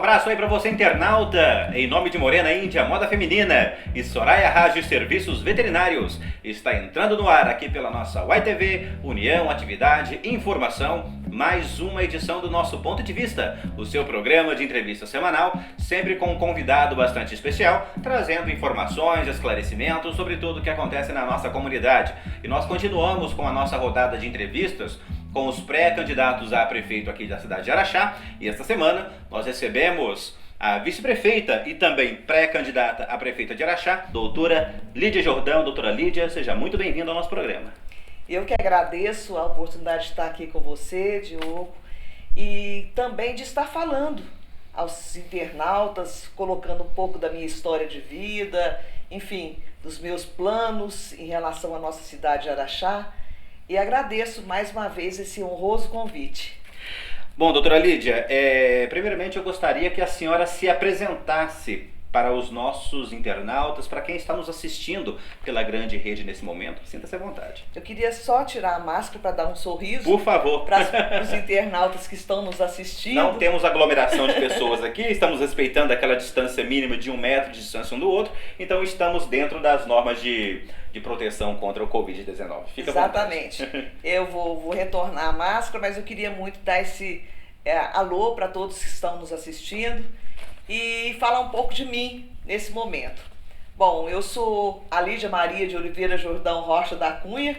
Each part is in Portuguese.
abraço aí para você, internauta. Em nome de Morena Índia, Moda Feminina e Soraya Raj Serviços Veterinários, está entrando no ar aqui pela nossa YTV, União, Atividade, Informação, mais uma edição do nosso Ponto de Vista, o seu programa de entrevista semanal, sempre com um convidado bastante especial, trazendo informações, esclarecimentos sobre tudo o que acontece na nossa comunidade. E nós continuamos com a nossa rodada de entrevistas com os pré-candidatos a prefeito aqui da cidade de Araxá, e esta semana nós recebemos a vice-prefeita e também pré-candidata a prefeita de Araxá, doutora Lídia Jordão. Doutora Lídia, seja muito bem-vinda ao nosso programa. Eu que agradeço a oportunidade de estar aqui com você, Diogo, e também de estar falando aos internautas, colocando um pouco da minha história de vida, enfim, dos meus planos em relação à nossa cidade de Araxá. E agradeço mais uma vez esse honroso convite. Bom, doutora Lídia, primeiramente eu gostaria que a senhora se apresentasse para os nossos internautas, para quem está nos assistindo pela grande rede nesse momento. Sinta-se à vontade. Eu queria só tirar a máscara para dar um sorriso. Por favor. Para os internautas que estão nos assistindo. Não temos aglomeração de pessoas aqui, estamos respeitando aquela distância mínima de 1 metro de distância um do outro, então estamos dentro das normas de proteção contra o Covid-19. Fica exatamente. Eu vou retornar a máscara, mas eu queria muito dar esse alô para todos que estão nos assistindo e falar um pouco de mim nesse momento. Bom, eu sou a Lídia Maria de Oliveira Jordão Rocha da Cunha,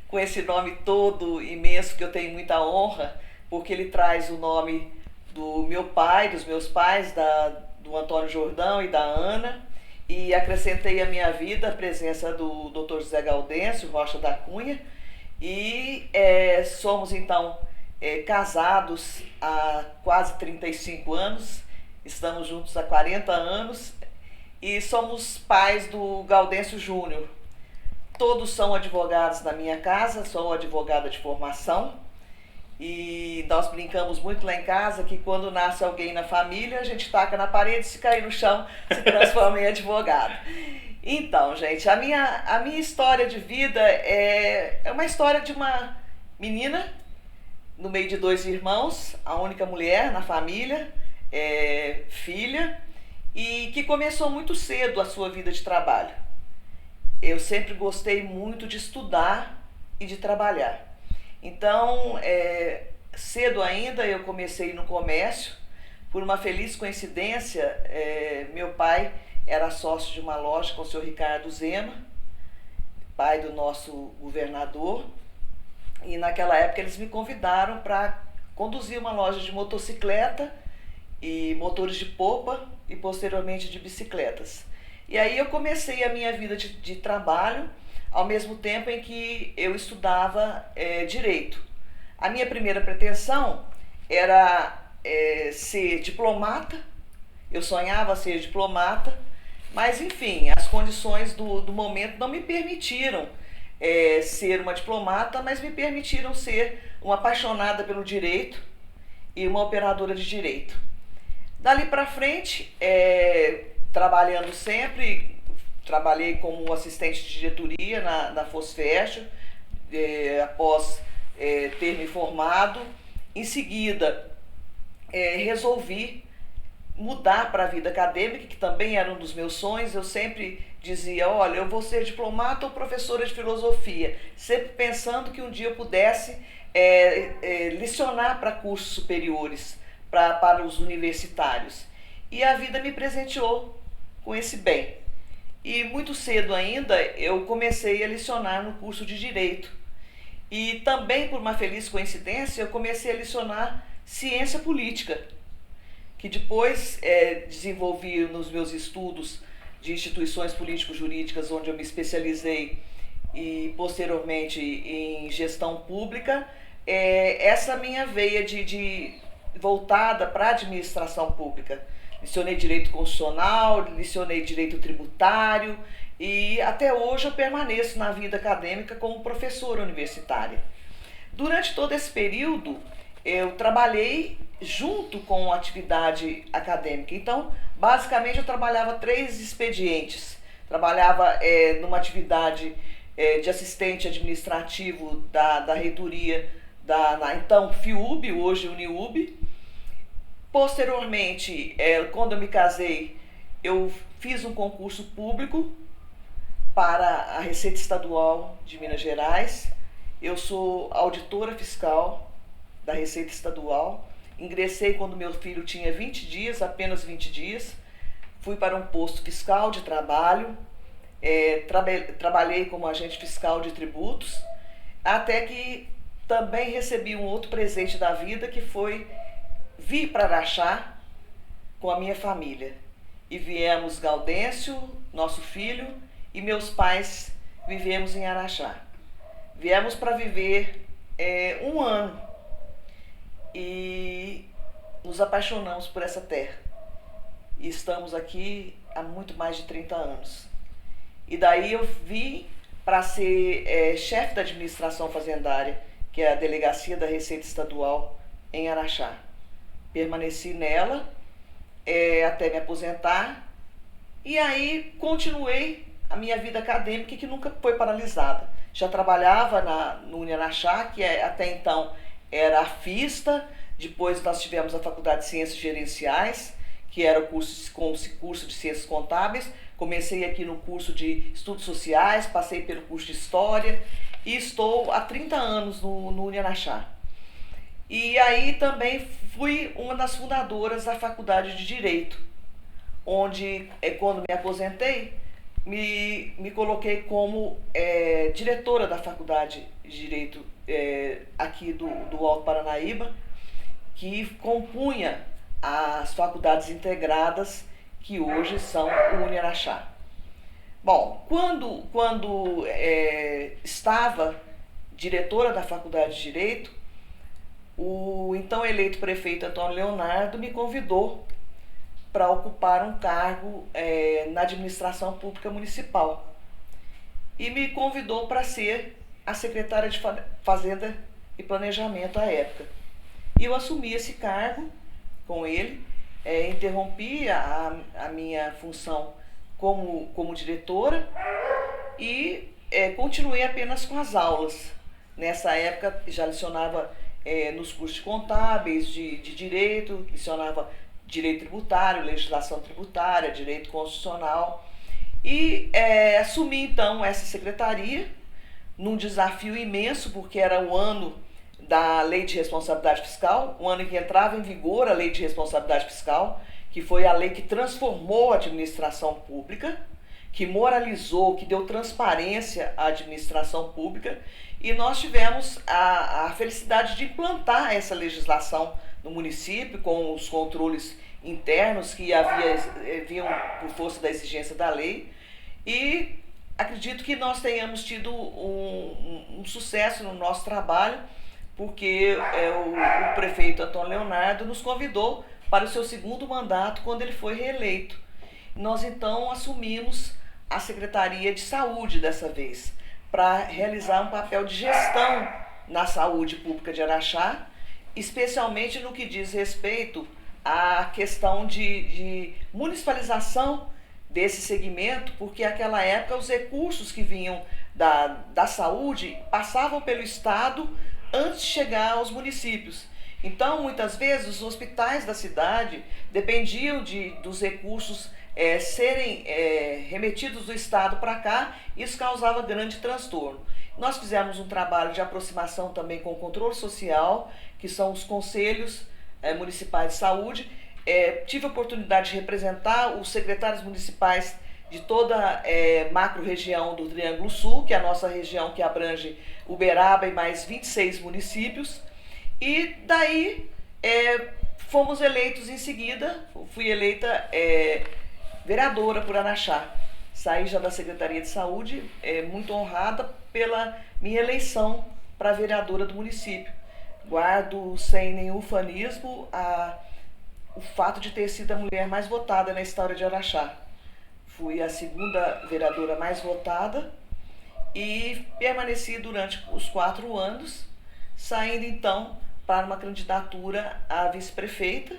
com esse nome todo imenso que eu tenho muita honra, porque ele traz o nome do meu pai, dos meus pais, do Antônio Jordão e da Ana, e acrescentei à minha vida a presença do Dr. José Gaudêncio Rocha da Cunha, e somos então casados há quase 35 anos, estamos juntos há 40 anos e somos pais do Gaudêncio Júnior. Todos são advogados na minha casa, sou advogada de formação e nós brincamos muito lá em casa que quando nasce alguém na família, a gente taca na parede, se cair no chão, se transforma em advogado. Então, gente, a minha história de vida é uma história de uma menina no meio de 2 irmãos, a única mulher na família, filha, e que começou muito cedo a sua vida de trabalho. Eu sempre gostei muito de estudar e de trabalhar. Então, cedo ainda eu comecei no comércio. Por uma feliz coincidência, meu pai era sócio de uma loja com o senhor Ricardo Zema, pai do nosso governador, e naquela época eles me convidaram para conduzir uma loja de motocicleta e motores de popa e posteriormente de bicicletas. E aí eu comecei a minha vida de trabalho ao mesmo tempo em que eu estudava Direito. A minha primeira pretensão era ser diplomata, eu sonhava ser diplomata, mas enfim, as condições do momento não me permitiram ser uma diplomata, mas me permitiram ser uma apaixonada pelo direito e uma operadora de direito. Dali para frente, trabalhando sempre, trabalhei como assistente de diretoria na Fosfest, após ter me formado. Em seguida, resolvi mudar para a vida acadêmica, que também era um dos meus sonhos. Eu sempre dizia, olha, eu vou ser diplomata ou professora de filosofia, sempre pensando que um dia eu pudesse lecionar para cursos superiores, para os universitários. E a vida me presenteou com esse bem. E muito cedo ainda eu comecei a lecionar no curso de Direito. E também, por uma feliz coincidência, eu comecei a lecionar Ciência Política, que depois desenvolvi nos meus estudos de instituições político-jurídicas, onde eu me especializei, e posteriormente em gestão pública, essa minha veia voltada para a administração pública. Licionei Direito Constitucional, licionei Direito Tributário e até hoje eu permaneço na vida acadêmica como professora universitária. Durante todo esse período, eu trabalhei junto com a atividade acadêmica. Então, basicamente, eu trabalhava 3 expedientes. Trabalhava numa atividade de assistente administrativo da reitoria, então FIUB, hoje Uniub. Posteriormente, quando eu me casei, eu fiz um concurso público para a Receita Estadual de Minas Gerais. Eu sou auditora fiscal da Receita Estadual. Ingressei quando meu filho tinha 20 dias, apenas 20 dias. Fui para um posto fiscal de trabalho, trabalhei como agente fiscal de tributos, até que também recebi um outro presente da vida, que foi vir para Araxá com a minha família. E viemos Gaudêncio, nosso filho, e meus pais vivemos em Araxá. Viemos para viver 1 ano e nos apaixonamos por essa terra. E estamos aqui há muito mais de 30 anos. E daí eu vim para ser chefe da administração fazendária, que é a delegacia da Receita Estadual em Araxá. Permaneci nela até me aposentar, e aí continuei a minha vida acadêmica, que nunca foi paralisada. Já trabalhava no Uniaraxá, que até então era a FISTA. Depois nós tivemos a Faculdade de Ciências Gerenciais, que era o curso de Ciências Contábeis. Comecei aqui no curso de Estudos Sociais, passei pelo curso de História e estou há 30 anos no Uniaraxá. E aí também fui uma das fundadoras da Faculdade de Direito, onde, quando me aposentei, me coloquei como diretora da Faculdade de Direito aqui do Alto Paranaíba, que compunha as faculdades integradas que hoje são o Uniaraxá. Bom, quando estava diretora da Faculdade de Direito, o então eleito prefeito Antônio Leonardo me convidou para ocupar um cargo na administração pública municipal e me convidou para ser a secretária de Fazenda e Planejamento à época. E eu assumi esse cargo com ele, interrompi a minha função como diretora e continuei apenas com as aulas. Nessa época já lecionava nos cursos contábeis, de direito, lecionava direito tributário, legislação tributária, direito constitucional, e assumi então essa secretaria num desafio imenso, porque era o ano da Lei de Responsabilidade Fiscal, o ano em que entrava em vigor a Lei de Responsabilidade Fiscal, que foi a lei que transformou a administração pública, que moralizou, que deu transparência à administração pública, e nós tivemos a felicidade de implantar essa legislação no município, com os controles internos que haviam por força da exigência da lei, e acredito que nós tenhamos tido um sucesso no nosso trabalho, porque o prefeito Antônio Leonardo nos convidou para o seu segundo mandato, quando ele foi reeleito. Nós então assumimos a Secretaria de Saúde dessa vez, para realizar um papel de gestão na saúde pública de Araxá, especialmente no que diz respeito à questão de municipalização desse segmento, porque naquela época os recursos que vinham da saúde passavam pelo Estado antes de chegar aos municípios. Então, muitas vezes, os hospitais da cidade dependiam dos recursos serem remetidos do Estado para cá. Isso causava grande transtorno. Nós fizemos um trabalho de aproximação também com o controle social, que são os conselhos municipais de saúde. Tive a oportunidade de representar os secretários municipais de toda a macro-região do Triângulo Sul, que é a nossa região que abrange Uberaba e mais 26 municípios. E daí fomos eleitos em seguida, fui eleita vereadora por Araxá. Saí já da Secretaria de Saúde, muito honrada pela minha eleição para vereadora do município. Guardo sem nenhum ufanismo o fato de ter sido a mulher mais votada na história de Araxá. Fui a segunda vereadora mais votada e permaneci durante os 4 anos, saindo então para uma candidatura a vice-prefeita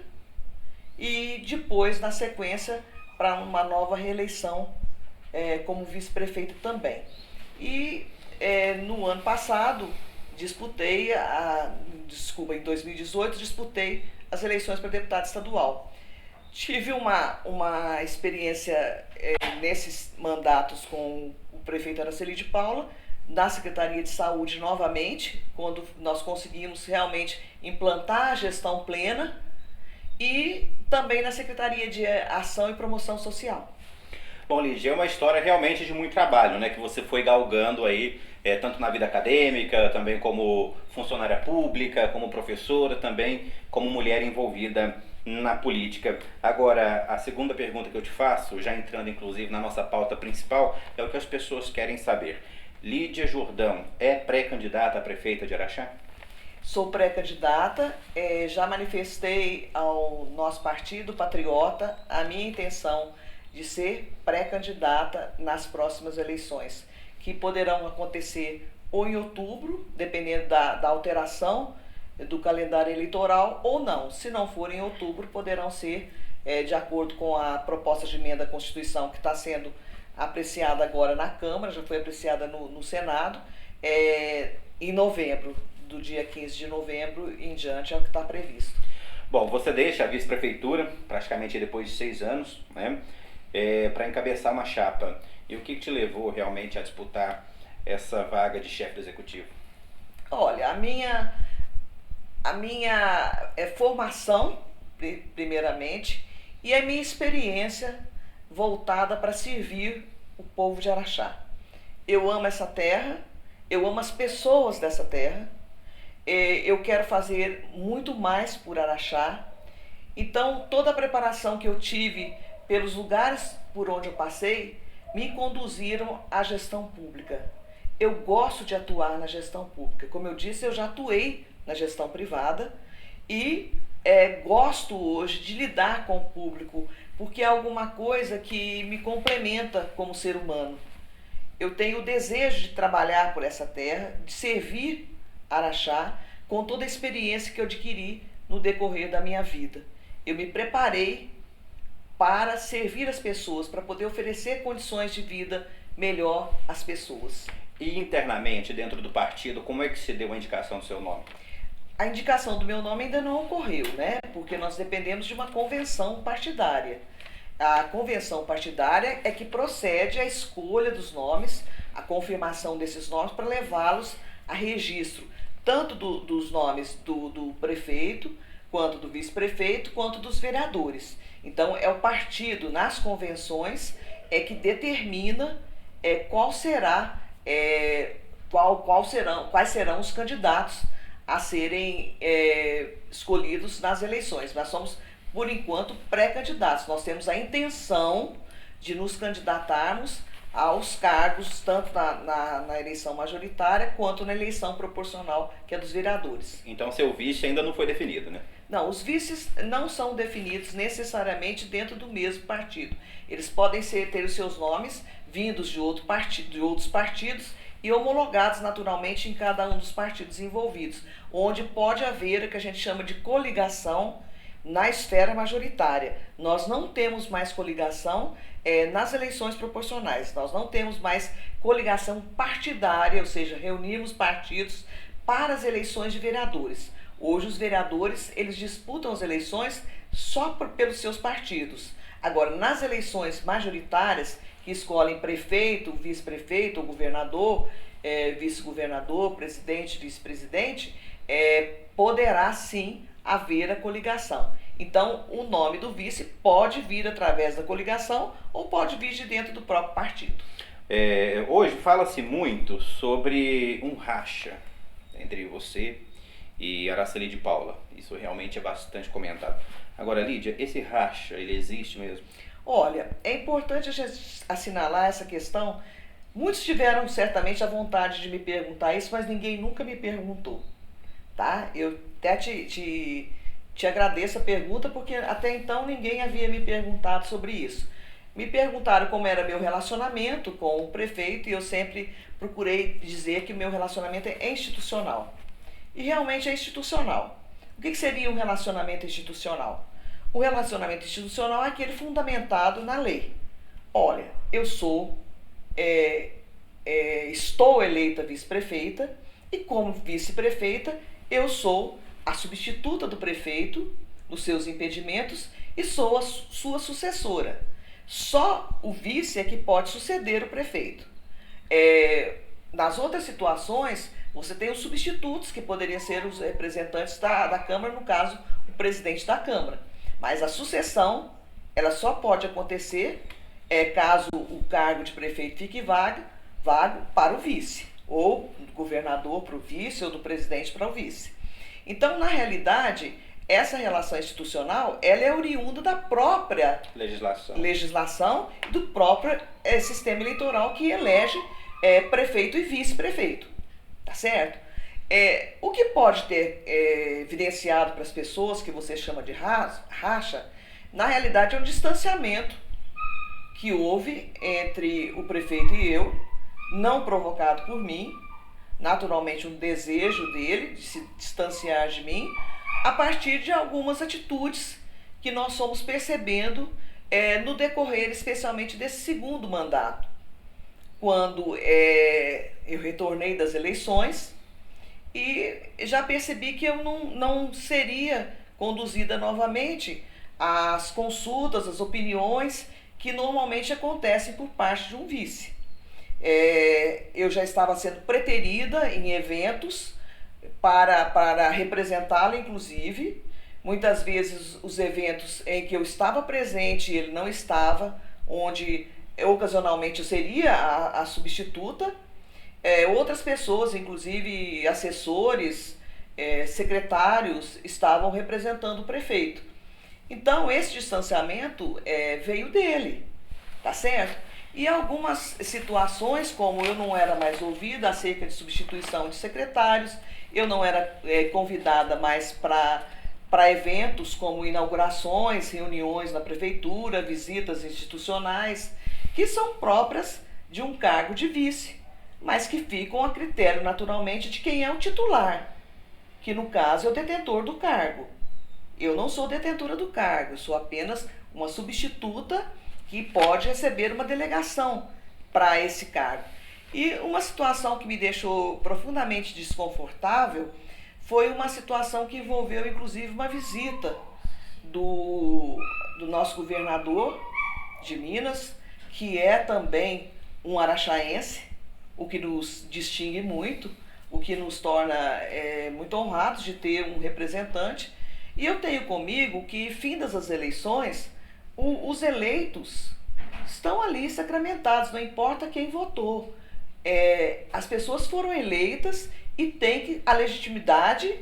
e depois, na sequência, para uma nova reeleição como vice-prefeita também. E no ano passado, em 2018, disputei as eleições para deputado estadual. Tive uma experiência nesses mandatos com o prefeito Araceli de Paula, na Secretaria de Saúde novamente, quando nós conseguimos realmente implantar a gestão plena, e também na Secretaria de Ação e Promoção Social. Bom, Lídia, é uma história realmente de muito trabalho, né? Que você foi galgando aí, tanto na vida acadêmica, também como funcionária pública, como professora, também como mulher envolvida na política. Agora, a segunda pergunta que eu te faço, já entrando inclusive na nossa pauta principal, é o que as pessoas querem saber. Lídia Jordão é pré-candidata a prefeita de Araxá? Sou pré-candidata, já manifestei ao nosso partido Patriota a minha intenção de ser pré-candidata nas próximas eleições, que poderão acontecer ou em outubro, dependendo da alteração do calendário eleitoral, ou não. Se não for em outubro, poderão ser, de acordo com a proposta de emenda à Constituição que está sendo apreciada agora na Câmara, já foi apreciada no Senado, em novembro, do dia 15 de novembro em diante, é o que está previsto. Bom, você deixa a vice-prefeitura, praticamente depois de 6 anos, né? Para encabeçar uma chapa. E o que te levou realmente a disputar essa vaga de chefe do executivo? Olha, a minha formação, primeiramente, e a minha experiência voltada para servir o povo de Araxá. Eu amo essa terra, eu amo as pessoas dessa terra, eu quero fazer muito mais por Araxá. Então, toda a preparação que eu tive pelos lugares por onde eu passei, me conduziram à gestão pública. Eu gosto de atuar na gestão pública. Como eu disse, eu já atuei na gestão privada e gosto hoje de lidar com o público, porque é alguma coisa que me complementa como ser humano. Eu tenho o desejo de trabalhar por essa terra, de servir Araxá, com toda a experiência que eu adquiri no decorrer da minha vida. Eu me preparei para servir as pessoas, para poder oferecer condições de vida melhor às pessoas. E internamente, dentro do partido, como é que se deu a indicação do seu nome? A indicação do meu nome ainda não ocorreu, né? Porque nós dependemos de uma convenção partidária. A convenção partidária é que procede à escolha dos nomes, a confirmação desses nomes para levá-los a registro, tanto dos nomes do prefeito, quanto do vice-prefeito, quanto dos vereadores. Então, é o partido, nas convenções, que determina quais serão os candidatos a serem escolhidos nas eleições. Nós somos, por enquanto, pré-candidatos. Nós temos a intenção de nos candidatarmos aos cargos, tanto na eleição majoritária, quanto na eleição proporcional, que é dos vereadores. Então, seu vice ainda não foi definido, né? Não, os vices não são definidos necessariamente dentro do mesmo partido. Eles podem ter os seus nomes vindos de outros partidos e homologados naturalmente em cada um dos partidos envolvidos, onde pode haver o que a gente chama de coligação na esfera majoritária. Nós não temos mais coligação nas eleições proporcionais, nós não temos mais coligação partidária, ou seja, reunirmos partidos para as eleições de vereadores. Hoje os vereadores, eles disputam as eleições só pelos seus partidos. Agora, nas eleições majoritárias, que escolhem prefeito, vice-prefeito, governador, vice-governador, presidente, vice-presidente, poderá sim haver a coligação. Então, o nome do vice pode vir através da coligação ou pode vir de dentro do próprio partido. Hoje fala-se muito sobre um racha entre você e Araceli de Paula. Isso realmente é bastante comentado. Agora, Lídia, esse racha, ele existe mesmo? Olha, é importante a gente assinalar essa questão. Muitos tiveram certamente a vontade de me perguntar isso, mas ninguém nunca me perguntou, tá? Eu até te agradeço a pergunta, porque até então ninguém havia me perguntado sobre isso. Me perguntaram como era meu relacionamento com o prefeito e eu sempre procurei dizer que o meu relacionamento é institucional. E realmente é institucional. O que seria um relacionamento institucional? O relacionamento institucional é aquele fundamentado na lei. Olha, eu estou eleita vice-prefeita e como vice-prefeita eu sou a substituta do prefeito nos seus impedimentos e sou a sua sucessora. Só o vice é que pode suceder o prefeito. Nas outras situações, você tem os substitutos, que poderiam ser os representantes da Câmara, no caso, o presidente da Câmara. Mas a sucessão, ela só pode acontecer caso o cargo de prefeito fique vago para o vice, ou do governador para o vice, ou do presidente para o vice. Então, na realidade, essa relação institucional, ela é oriunda da própria legislação e do próprio sistema eleitoral que elege prefeito e vice-prefeito, tá certo? O que pode ter evidenciado para as pessoas que você chama de racha, na realidade é um distanciamento que houve entre o prefeito e eu, não provocado por mim, naturalmente um desejo dele de se distanciar de mim, a partir de algumas atitudes que nós fomos percebendo no decorrer, especialmente desse segundo mandato. Quando eu retornei das eleições e já percebi que eu não seria conduzida novamente às consultas, às opiniões que normalmente acontecem por parte de um vice. Eu já estava sendo preterida em eventos para representá-lo, inclusive. Muitas vezes os eventos em que eu estava presente e ele não estava, onde ocasionalmente eu seria a substituta. Outras pessoas, inclusive assessores, secretários, estavam representando o prefeito. Então, esse distanciamento veio dele, tá certo? E algumas situações, como eu não era mais ouvida acerca de substituição de secretários, eu não era convidada mais para eventos como inaugurações, reuniões na prefeitura, visitas institucionais, que são próprias de um cargo de vice, mas que ficam a critério, naturalmente, de quem é o titular, que no caso é o detentor do cargo. Eu não sou detentora do cargo, eu sou apenas uma substituta que pode receber uma delegação para esse cargo. E uma situação que me deixou profundamente desconfortável foi uma situação que envolveu, inclusive, uma visita do nosso governador de Minas, que é também um araxaense, o que nos distingue muito, o que nos torna muito honrados de ter um representante. E eu tenho comigo que, findas as eleições, os eleitos estão ali sacramentados, não importa quem votou. As pessoas foram eleitas e têm a legitimidade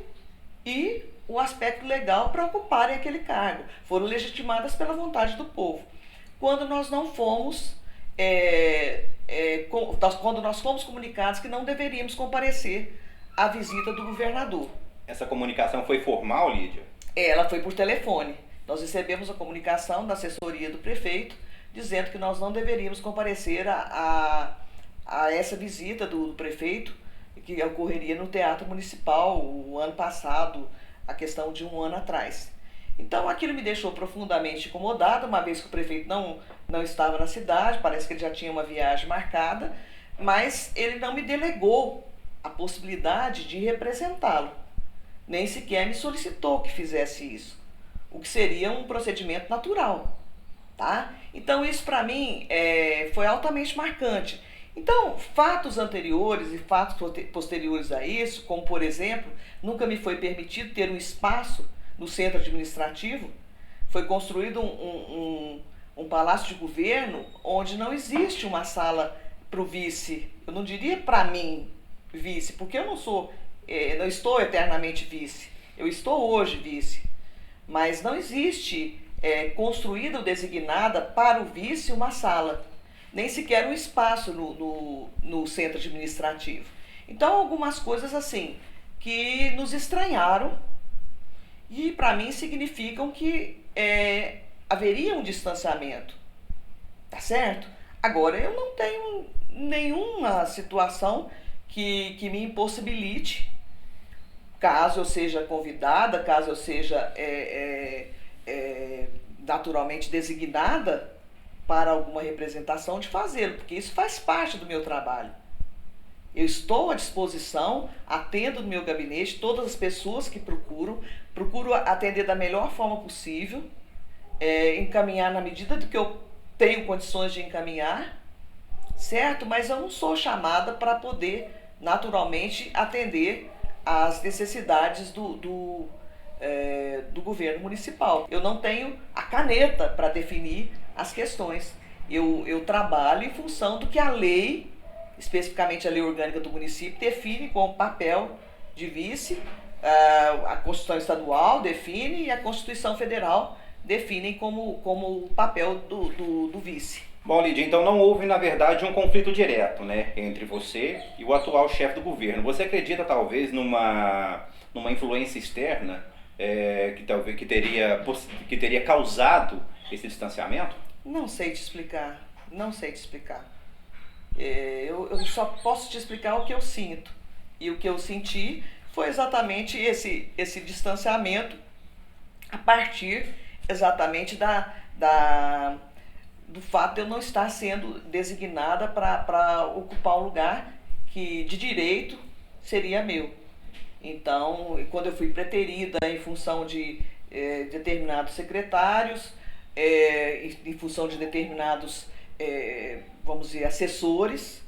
e o aspecto legal para ocuparem aquele cargo. Foram legitimadas pela vontade do povo. Quando nós não fomos, quando nós fomos comunicados que não deveríamos comparecer à visita do governador. Essa comunicação foi formal, Lídia? Ela foi por telefone. Nós recebemos a comunicação da assessoria do prefeito dizendo que nós não deveríamos comparecer a essa visita do prefeito, que ocorreria no Teatro Municipal o ano passado, a questão de um ano atrás. Então aquilo me deixou profundamente incomodada, uma vez que o prefeito não estava na cidade, parece que ele já tinha uma viagem marcada, mas ele não me delegou a possibilidade de representá-lo. Nem sequer me solicitou que fizesse isso, o que seria um procedimento natural, tá? Então isso para mim foi altamente marcante. Então, fatos anteriores e fatos posteriores a isso, como por exemplo, nunca me foi permitido ter um espaço no centro administrativo. Foi construído um palácio de governo onde não existe uma sala para o vice. Eu não diria para mim vice, porque eu não estou eternamente vice. Eu estou hoje vice. Mas não existe construída ou designada para o vice uma sala, nem sequer um espaço no centro administrativo. Então, algumas coisas assim que nos estranharam e para mim significam que haveria um distanciamento, tá certo? Agora, eu não tenho nenhuma situação que me impossibilite, caso eu seja convidada, caso eu seja naturalmente designada para alguma representação, de fazê-lo, porque isso faz parte do meu trabalho. Eu estou à disposição, atendo no meu gabinete todas as pessoas que procuro atender da melhor forma possível, encaminhar na medida do que eu tenho condições de encaminhar, certo? Mas eu não sou chamada para poder, naturalmente, atender às necessidades do governo municipal. Eu não tenho a caneta para definir as questões. Eu trabalho em função do que a lei, especificamente a lei orgânica do município, define como papel de vice, a Constituição Estadual define e a Constituição Federal definem como papel do vice. Bom, Lídia, então não houve, na verdade, um conflito direto, né, entre você e o atual chefe do governo. Você acredita, talvez, numa influência externa que teria causado esse distanciamento? Não sei te explicar, não sei te explicar. Eu só posso te explicar o que eu sinto. E o que eu senti foi exatamente esse distanciamento a partir exatamente do fato de eu não estar sendo designada para ocupar um lugar que de direito seria meu. Então, quando eu fui preterida em função de determinados secretários, em função de determinados, vamos dizer, assessores,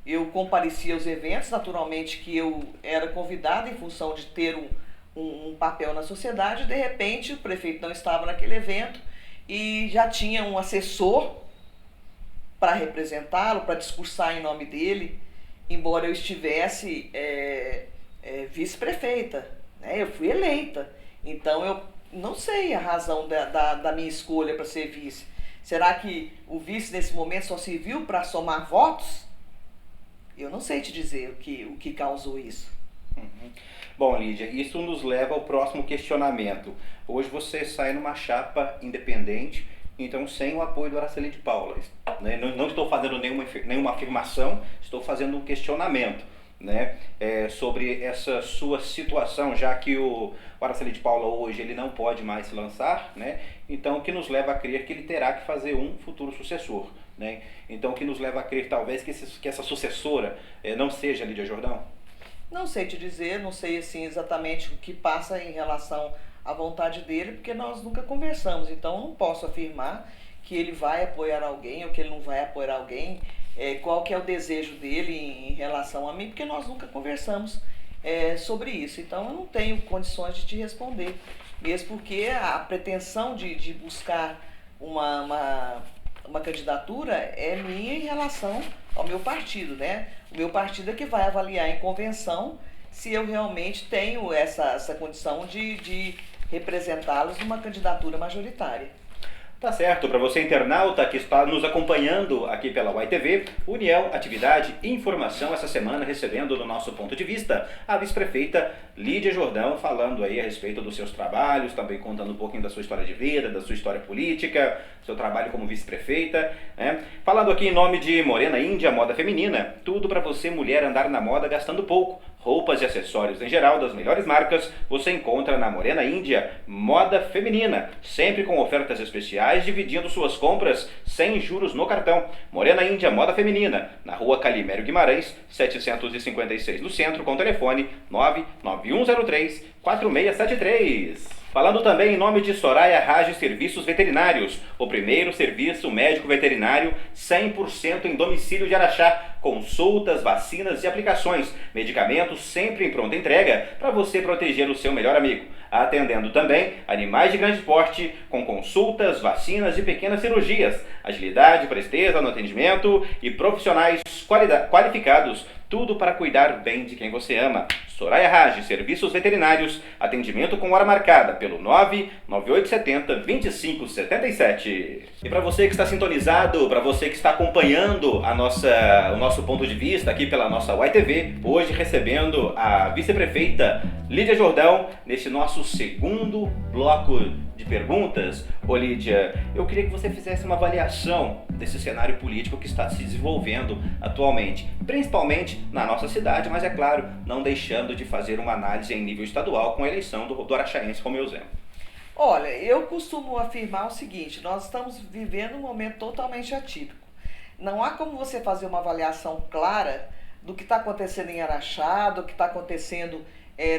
eu comparecia aos eventos, naturalmente que eu era convidada em função de ter um papel na sociedade. De repente o prefeito não estava naquele evento e já tinha um assessor para representá-lo, para discursar em nome dele, embora eu estivesse vice-prefeita, né? Eu fui eleita, então eu não sei a razão da minha escolha para ser vice. Será que o vice nesse momento só serviu para somar votos? Eu não sei te dizer o que causou isso. Uhum. Bom, Lídia, isso nos leva ao próximo questionamento. Hoje você sai numa chapa independente, então sem o apoio do Araceli de Paula, né? Não estou fazendo nenhuma afirmação, estou fazendo um questionamento, né, sobre essa sua situação, já que o Araceli de Paula hoje ele não pode mais se lançar, né? Então o que nos leva a crer que ele terá que fazer um futuro sucessor, né? Então o que nos leva a crer talvez que essa sucessora não seja a Lídia Jordão? Não sei te dizer, não sei assim exatamente o que passa em relação à vontade dele, porque nós nunca conversamos, então não posso afirmar que ele vai apoiar alguém ou que ele não vai apoiar alguém, qual que é o desejo dele em relação a mim, porque nós nunca conversamos sobre isso. Então eu não tenho condições de te responder, mesmo porque a pretensão de buscar uma candidatura é minha em relação ao meu partido, né? O meu partido é que vai avaliar em convenção se eu realmente tenho essa condição de representá-los numa candidatura majoritária. Tá certo, para você internauta que está nos acompanhando aqui pela YTV, União, Atividade e Informação, essa semana recebendo do nosso ponto de vista a vice-prefeita Lídia Jordão, falando aí a respeito dos seus trabalhos, também contando um pouquinho da sua história de vida, da sua história política, seu trabalho como vice-prefeita, né? Falando aqui em nome de Morena Índia, moda feminina, tudo para você mulher andar na moda gastando pouco. Roupas e acessórios em geral das melhores marcas você encontra na Morena Índia, moda feminina, sempre com ofertas especiais, dividindo suas compras sem juros no cartão. Morena Índia, moda feminina, na rua Calimério Guimarães, 756 no centro, com telefone 99103 4673. Falando também em nome de Soraya Rage Serviços Veterinários, o primeiro serviço médico veterinário 100% em domicílio de Araxá, consultas, vacinas e aplicações, medicamentos sempre em pronta entrega para você proteger o seu melhor amigo. Atendendo também animais de grande porte, com consultas, vacinas e pequenas cirurgias, agilidade, presteza no atendimento e profissionais qualificados, tudo para cuidar bem de quem você ama. Soraya Rage, Serviços Veterinários, atendimento com hora marcada pelo 99870-2577. E para você que está sintonizado, para você que está acompanhando o nosso ponto de vista aqui pela nossa YTV, hoje recebendo a vice-prefeita Lídia Jordão, neste nosso segundo bloco de perguntas. Ô Lídia, eu queria que você fizesse uma avaliação desse cenário político que está se desenvolvendo atualmente, principalmente na nossa cidade, mas é claro, não deixando de fazer uma análise em nível estadual com a eleição do araxaense como exemplo. Olha, eu costumo afirmar o seguinte: nós estamos vivendo um momento totalmente atípico. Não há como você fazer uma avaliação clara do que está acontecendo em Araxá, do que está acontecendo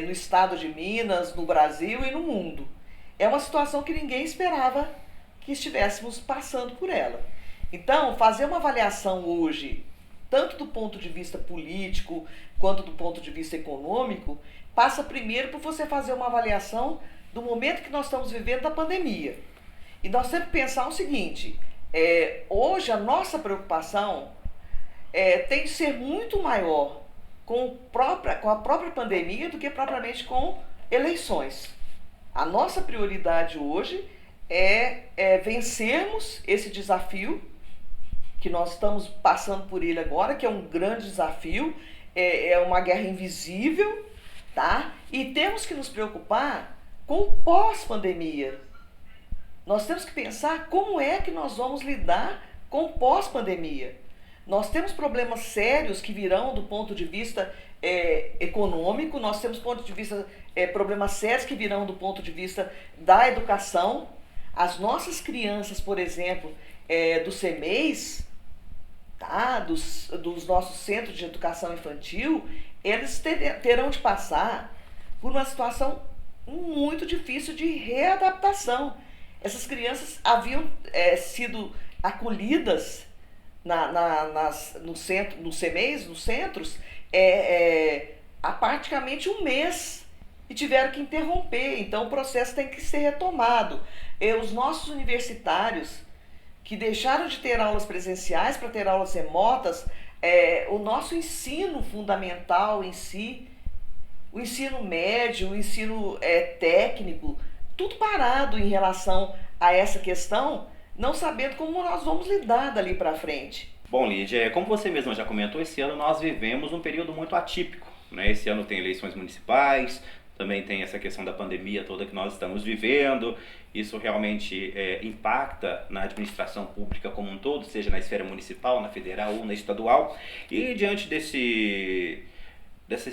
no estado de Minas, no Brasil e no mundo. É uma situação que ninguém esperava que estivéssemos passando por ela. Então, fazer uma avaliação hoje, tanto do ponto de vista político quanto do ponto de vista econômico, passa primeiro por você fazer uma avaliação do momento que nós estamos vivendo da pandemia. E nós temos que pensar o seguinte, hoje a nossa preocupação tem de ser muito maior com a própria pandemia do que propriamente com eleições. A nossa prioridade hoje é vencermos esse desafio que nós estamos passando por ele agora, que é um grande desafio, é uma guerra invisível, tá? E temos que nos preocupar com o pós-pandemia. Nós temos que pensar como é que nós vamos lidar com o pós-pandemia. Nós temos problemas sérios que virão do ponto de vista econômico, nós temos problemas sérios que virão do ponto de vista da educação. As nossas crianças, por exemplo, dos CMEs, tá? dos nossos centros de educação infantil, eles terão de passar por uma situação muito difícil de readaptação. Essas crianças haviam sido acolhidas nos CMEs, nos centros, há praticamente um mês e tiveram que interromper. Então o processo tem que ser retomado. Os nossos universitários que deixaram de ter aulas presenciais para ter aulas remotas, o nosso ensino fundamental em si, o ensino médio, o ensino técnico, tudo parado em relação a essa questão, não sabendo como nós vamos lidar dali para frente. Bom, Lídia, como você mesma já comentou, esse ano nós vivemos um período muito atípico, né? Esse ano tem eleições municipais, também tem essa questão da pandemia toda que nós estamos vivendo. Isso realmente impacta na administração pública como um todo, seja na esfera municipal, na federal ou na estadual. E diante desse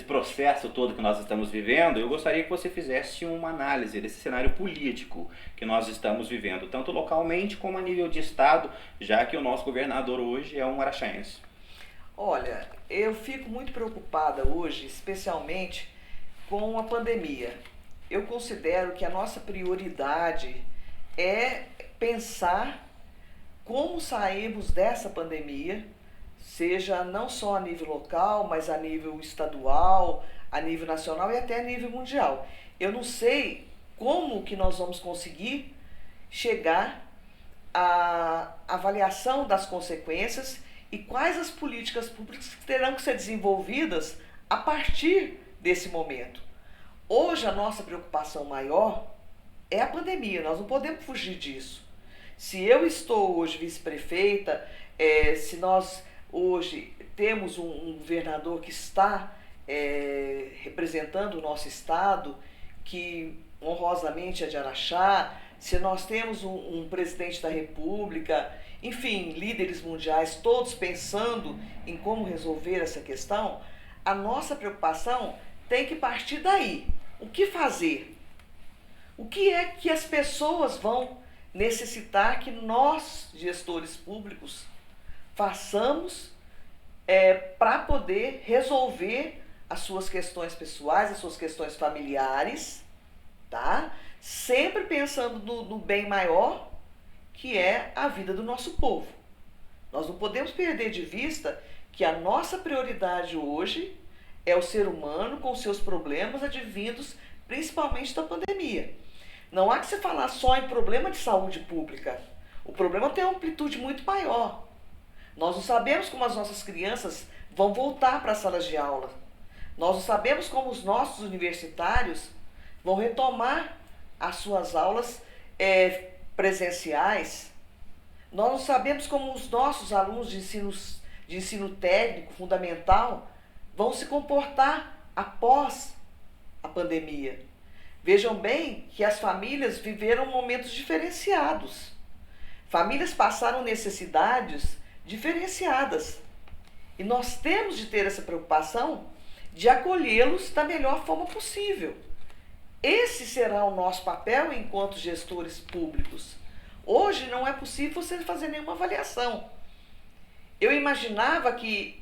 processo todo que nós estamos vivendo, eu gostaria que você fizesse uma análise desse cenário político que nós estamos vivendo, tanto localmente como a nível de estado, já que o nosso governador hoje é um araxaense. Olha, eu fico muito preocupada hoje, especialmente com a pandemia. Eu considero que a nossa prioridade é pensar como sairmos dessa pandemia, seja não só a nível local, mas a nível estadual, a nível nacional e até a nível mundial. Eu não sei como que nós vamos conseguir chegar à avaliação das consequências e quais as políticas públicas que terão que ser desenvolvidas a partir desse momento. Hoje a nossa preocupação maior é a pandemia, nós não podemos fugir disso. Se eu estou hoje vice-prefeita, se nós hoje temos um governador que está representando o nosso estado, que honrosamente é de Araxá, se nós temos um presidente da República, enfim, líderes mundiais, todos pensando em como resolver essa questão, a nossa preocupação tem que partir daí. O que fazer? O que é que as pessoas vão necessitar que nós, gestores públicos, façamos para poder resolver as suas questões pessoais, as suas questões familiares, tá? Sempre pensando no bem maior, que é a vida do nosso povo. Nós não podemos perder de vista que a nossa prioridade hoje é o ser humano com seus problemas advindos principalmente da pandemia. Não há que se falar só em problema de saúde pública. O problema tem uma amplitude muito maior. Nós não sabemos como as nossas crianças vão voltar para as salas de aula. Nós não sabemos como os nossos universitários vão retomar as suas aulas presenciais. Nós não sabemos como os nossos alunos de ensino técnico fundamental vão se comportar após a pandemia. Vejam bem que as famílias viveram momentos diferenciados. Famílias passaram necessidades diferenciadas. E nós temos de ter essa preocupação de acolhê-los da melhor forma possível. Esse será o nosso papel enquanto gestores públicos. Hoje não é possível você fazer nenhuma avaliação. Eu imaginava que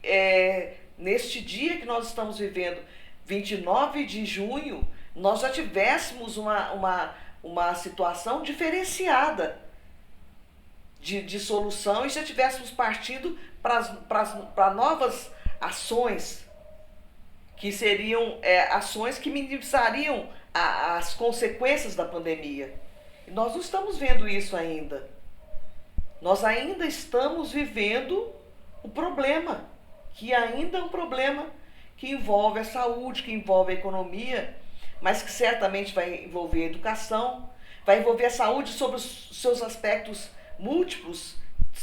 neste dia que nós estamos vivendo, 29 de junho, nós já tivéssemos uma situação diferenciada de solução e já tivéssemos partido para novas ações, que seriam ações que minimizariam as consequências da pandemia. E nós não estamos vendo isso ainda. Nós ainda estamos vivendo o problema, que ainda é um problema que envolve a saúde, que envolve a economia, mas que certamente vai envolver a educação, vai envolver a saúde sobre os seus aspectos múltiplos,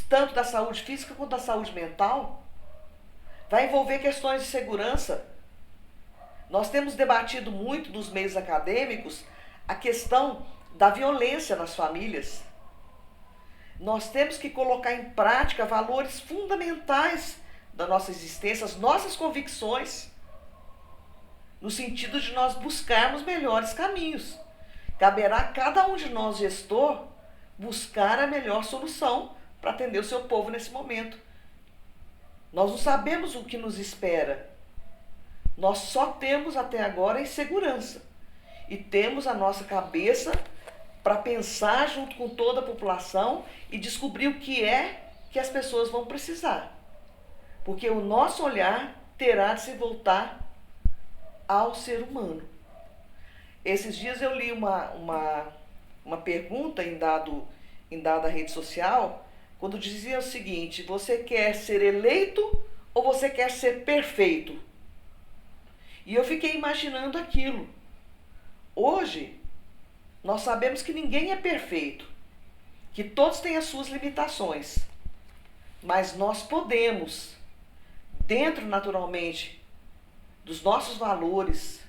tanto da saúde física quanto da saúde mental, vai envolver questões de segurança. Nós temos debatido muito nos meios acadêmicos a questão da violência nas famílias. Nós temos que colocar em prática valores fundamentais da nossa existência, as nossas convicções, no sentido de nós buscarmos melhores caminhos. Caberá a cada um de nós, gestor, buscar a melhor solução para atender o seu povo nesse momento. Nós não sabemos o que nos espera. Nós só temos até agora a insegurança. E temos a nossa cabeça para pensar junto com toda a população e descobrir o que é que as pessoas vão precisar. Porque o nosso olhar terá de se voltar ao ser humano. Esses dias eu li uma pergunta em dada rede social, quando dizia o seguinte: você quer ser eleito ou você quer ser perfeito? E eu fiquei imaginando aquilo. Hoje, nós sabemos que ninguém é perfeito, que todos têm as suas limitações, mas nós podemos, dentro naturalmente dos nossos valores,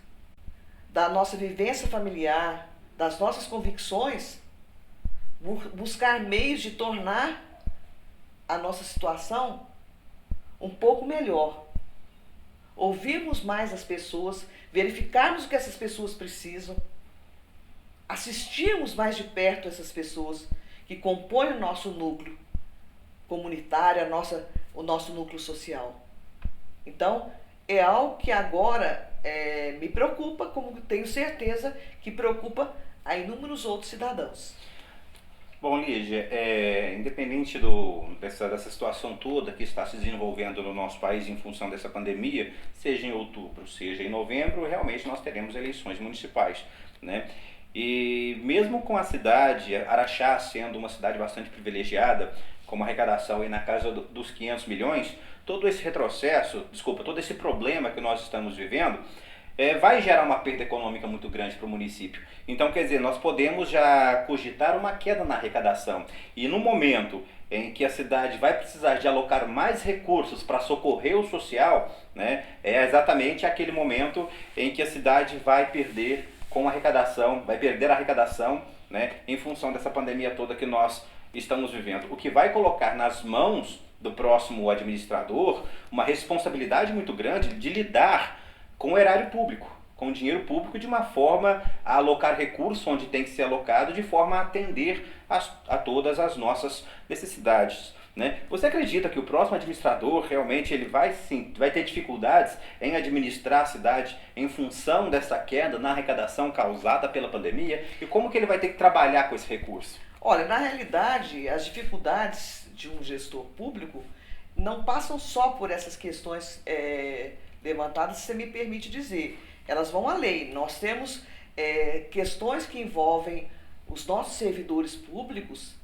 da nossa vivência familiar, das nossas convicções, buscar meios de tornar a nossa situação um pouco melhor. Ouvirmos mais as pessoas, verificarmos o que essas pessoas precisam, assistirmos mais de perto essas pessoas que compõem o nosso núcleo comunitário, o nosso núcleo social. Então, é algo que agora me preocupa, como tenho certeza que preocupa a inúmeros outros cidadãos. Bom, Lígia, independente dessa situação toda que está se desenvolvendo no nosso país em função dessa pandemia, seja em outubro, seja em novembro, realmente nós teremos eleições municipais, né? E mesmo com a cidade, Araxá sendo uma cidade bastante privilegiada, com uma arrecadação aí na casa dos 500 milhões, todo esse retrocesso, todo esse problema que nós estamos vivendo, vai gerar uma perda econômica muito grande para o município. Então, quer dizer, nós podemos já cogitar uma queda na arrecadação. E no momento em que a cidade vai precisar de alocar mais recursos para socorrer o social, né, é exatamente aquele momento em que a cidade vai perder a arrecadação, né, em função dessa pandemia toda que nós estamos vivendo. O que vai colocar nas mãos do próximo administrador uma responsabilidade muito grande de lidar com o erário público, com o dinheiro público, de uma forma a alocar recursos onde tem que ser alocado, de forma a atender a todas as nossas necessidades, né? Você acredita que o próximo administrador realmente ele vai ter dificuldades em administrar a cidade em função dessa queda na arrecadação causada pela pandemia? E como que ele vai ter que trabalhar com esse recurso? Olha, na realidade, as dificuldades de um gestor público não passam só por essas questões levantadas, se você me permite dizer. Elas vão além. Nós temos questões que envolvem os nossos servidores públicos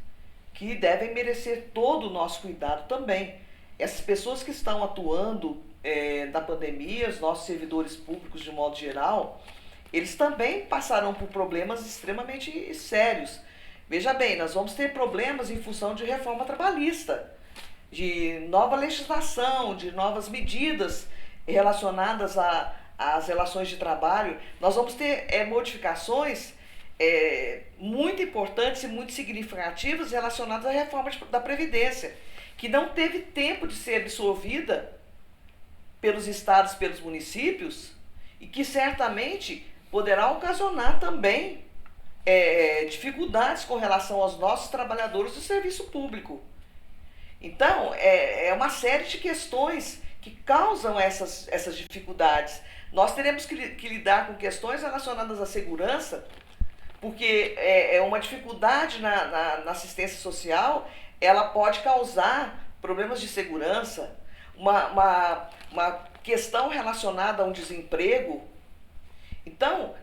que devem merecer todo o nosso cuidado também. Essas pessoas que estão atuando na pandemia, os nossos servidores públicos de modo geral, eles também passarão por problemas extremamente sérios. Veja bem, nós vamos ter problemas em função de reforma trabalhista, de nova legislação, de novas medidas relacionadas às relações de trabalho. Nós vamos ter modificações muito importantes e muito significativas relacionadas à reforma da Previdência, que não teve tempo de ser absorvida pelos estados, pelos municípios, e que certamente poderá ocasionar também dificuldades com relação aos nossos trabalhadores do serviço público. Então, é uma série de questões que causam essas dificuldades. Nós teremos que lidar com questões relacionadas à segurança, porque é uma dificuldade na assistência social, ela pode causar problemas de segurança, uma questão relacionada a um desemprego. Então,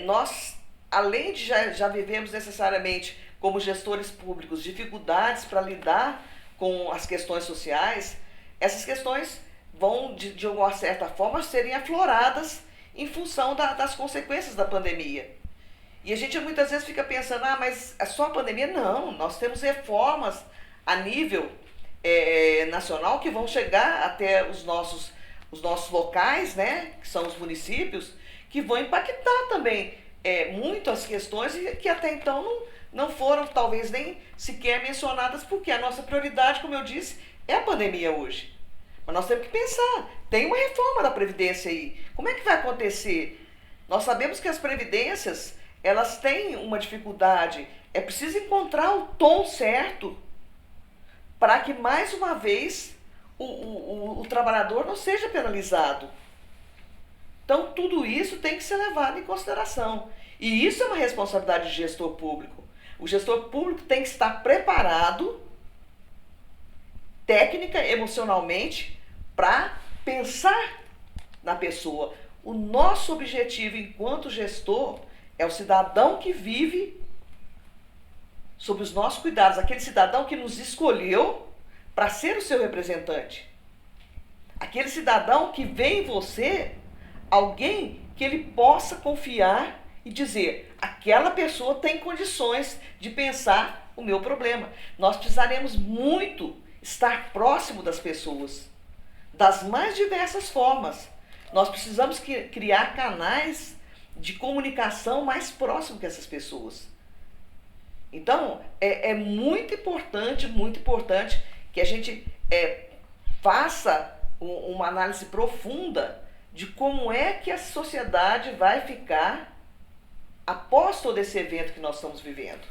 nós, além de já vivemos necessariamente, como gestores públicos, dificuldades para lidar com as questões sociais, essas questões vão, de uma certa forma, serem afloradas em função das consequências da pandemia. E a gente muitas vezes fica pensando, mas é só a pandemia? Não, nós temos reformas a nível nacional que vão chegar até os nossos locais, né, que são os municípios, que vão impactar também muito as questões que até então não foram talvez nem sequer mencionadas, porque a nossa prioridade, como eu disse, é a pandemia hoje. Mas nós temos que pensar, tem uma reforma da Previdência aí, como é que vai acontecer? Nós sabemos que as previdências, elas têm uma dificuldade, é preciso encontrar o tom certo para que, mais uma vez, o trabalhador não seja penalizado. Então, tudo isso tem que ser levado em consideração. E isso é uma responsabilidade do gestor público. O gestor público tem que estar preparado, técnica, emocionalmente, para pensar na pessoa. O nosso objetivo enquanto gestor é o cidadão que vive sob os nossos cuidados, aquele cidadão que nos escolheu para ser o seu representante. Aquele cidadão que vê em você alguém que ele possa confiar e dizer, aquela pessoa tem condições de pensar o meu problema. Nós precisaremos muito estar próximo das pessoas, das mais diversas formas. Nós precisamos criar canais de comunicação mais próximo que essas pessoas. Então, é muito importante que a gente faça uma análise profunda de como é que a sociedade vai ficar após todo esse evento que nós estamos vivendo.